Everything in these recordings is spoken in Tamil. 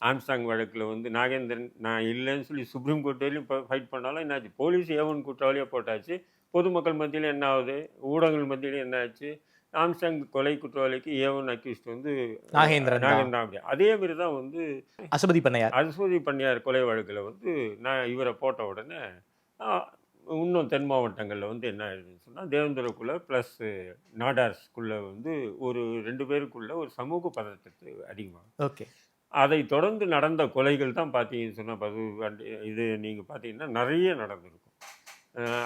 ஆம்ஸ்டாங் வழக்கில் வந்து நாகேந்திரன் நான் இல்லைன்னு சொல்லி சுப்ரீம் கோர்ட் வரையும் இப்போ ஃபைட் பண்ணாலும் என்னாச்சு, போலீஸ் ஏவன் குற்றவாளியாக போட்டாச்சு. பொதுமக்கள் மத்தியில் என்ன ஆகுது, ஊடகங்கள் மத்தியில் என்ன ஆச்சு, ஆம்ஸ்டாங் கொலை குற்றவாளிக்கு ஏவன் அக்யூஸ்ட் வந்து நாகேந்திரன் தான். நாகேந்திரன். அப்படி அதே மாதிரி தான் வந்து அசுபதி பண்ணையார். அசுவதி பண்ணையார் கொலை வழக்கில் வந்து நான் இவரை போட்ட உடனே ஆ, இன்னும் தென் மாவட்டங்களில் வந்து என்ன ஆயிடுதுன்னு சொன்னால் தேவேந்திரக்குள்ள ப்ளஸ் நாடார்ஸ்குள்ளே வந்து ஒரு 2 பேருக்குள்ள ஒரு சமூக பதட்டத்தை அதிகமாகும். ஓகே. அதை தொடர்ந்து நடந்த கொலைகள் தான் பார்த்தீங்கன்னு சொன்னால் இது நீங்கள் பார்த்தீங்கன்னா நிறைய நடந்திருக்கும்.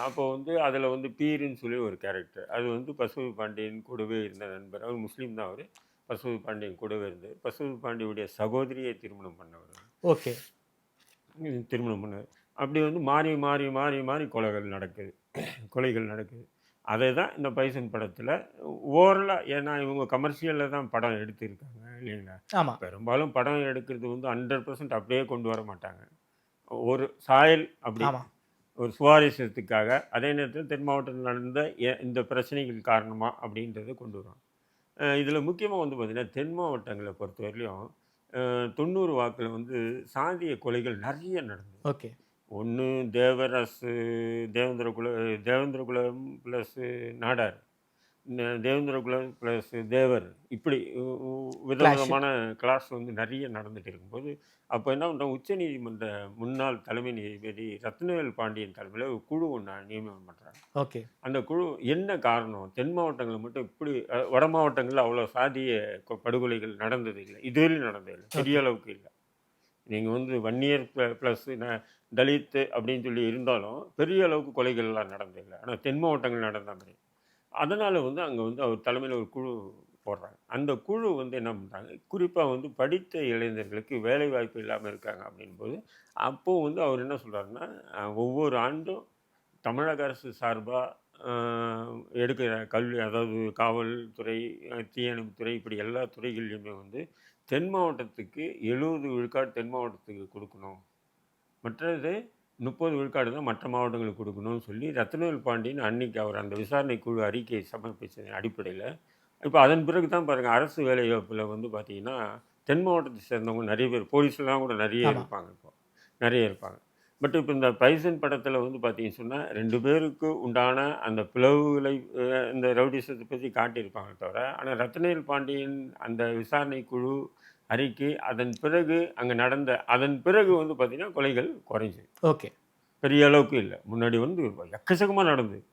அப்போ வந்து அதில் வந்து பீருன்னு சொல்லி ஒரு கேரக்டர், அது வந்து பசுபதி பாண்டியன் கூடவே இருந்த நண்பர். அவர் முஸ்லீம் தான். அவர் பசுபதி பாண்டியன் கூடவே இருந்தார். பசுபதி பாண்டியுடைய சகோதரியை திருமணம் பண்ணவர். ஓகே. திருமணம் பண்ணார். அப்படி வந்து மாறி மாறி மாறி மாறி கொலைகள் நடக்குது. அதை தான் இந்த பைசன் படத்தில் ஓரலாக, ஏன்னா இவங்க கமர்ஷியலில் தான் படம் எடுத்திருக்காங்க இல்லைங்களா. ஆமா. பெரும்பாலும் படம் எடுக்கிறது வந்து 100% அப்படியே கொண்டு வர மாட்டாங்க. ஒரு சாயல் அப்படி ஆமா. ஒரு சுவாரஸ்யத்துக்காக, அதே நேரத்தில் தென் மாவட்டத்தில் நடந்த இந்த பிரச்சனைகள் காரணமா அப்படின்றத கொண்டு வருவாங்க. இதில் முக்கியமாக வந்து பார்த்திங்கன்னா தென் மாவட்டங்களை பொறுத்தவரையிலையும் 90 வாக்கில் வந்து சாதிய கொலைகள் நிறைய நடந்தது. ஓகே. ஒன்று தேவேந்திரகுலம் ப்ளஸ்ஸு நாடார், தேவேந்திரகுலம் ப்ளஸ் தேவர், இப்படி கிளாஷ். விதவிதமான கிளாஸ் வந்து நிறைய நடந்துட்டு இருக்கும்போது, அப்போ என்ன பண்ணுறாங்க, உச்சநீதிமன்ற முன்னாள் தலைமை நீதிபதி ரத்னவேல் பாண்டியன் தலைமையில் ஒரு குழு ஒன்று நியமனம் பண்ணுறாங்க. ஓகே. அந்த குழு என்ன காரணம், தென் மாவட்டங்களில் மட்டும் இப்படி வட மாவட்டங்களில் அவ்வளோ சாதிய படுகொலைகள் நடந்தது இல்லை, இதுவரையும் நடந்தது இல்லை, பெரிய அளவுக்கு இல்லை. நீங்கள் வந்து வன்னியர் ப்ளஸ் தலித்து அப்படின்னு சொல்லி இருந்தாலும் பெரிய அளவுக்கு கொலைகள்லாம் நடந்ததில்லை. ஆனால் தென் மாவட்டங்கள் நடந்த மாதிரி. அதனால் வந்து அங்கே வந்து அவர் தலைமையில் ஒரு குழு போடுறாங்க. அந்த குழு வந்து என்ன பண்ணுறாங்க, குறிப்பாக வந்து படித்த இளைஞர்களுக்கு வேலை வாய்ப்பு இல்லாமல் இருக்காங்க அப்படின்போது, அப்போது வந்து அவர் என்ன சொல்கிறாருன்னா, ஒவ்வொரு ஆண்டும் தமிழக அரசு சார்பாக எடுக்கிற கல்வி, அதாவது காவல்துறை, தீயணைப்புத்துறை, இப்படி எல்லா துறைகள்லையுமே வந்து தென் மாவட்டத்துக்கு 70 விழுக்காடு தென் மாவட்டத்துக்கு கொடுக்கணும், மற்றது 30 விழுக்காடு தான் மற்ற மாவட்டங்களுக்கு கொடுக்கணும்னு சொல்லி ரத்னவேல் பாண்டியன் அன்னைக்கு அவர் அந்த விசாரணை குழு அறிக்கையை சமர்ப்பித்ததன் அடிப்படையில், இப்போ அதன் பிறகு தான் பாருங்கள் அரசு வேலைவாய்ப்பில் வந்து பார்த்திங்கன்னா தென் மாவட்டத்தை சேர்ந்தவங்க நிறைய பேர், போலீஸ்லாம் கூட நிறைய இருப்பாங்க. இப்போ நிறைய இருப்பாங்க. பட் இப்போ இந்த பைசன் படத்தில் வந்து பார்த்தீங்கன்னு சொன்னால் 2 பேருக்கு உண்டான அந்த பிளவுகளை இந்த ரவுடிசத்தை பற்றி காட்டியிருப்பாங்க தவிர, ஆனால் ரத்னவேல் பாண்டியன் அந்த விசாரணை குழு அறிக்கை அதன் பிறகு அங்கே அதன் பிறகு வந்து பார்த்திங்கன்னா கொலைகள் குறைஞ்சி ஓகே. பெரிய அளவுக்கு இல்லை. முன்னாடி வந்து எக்கச்சக்கமாக நடந்தது.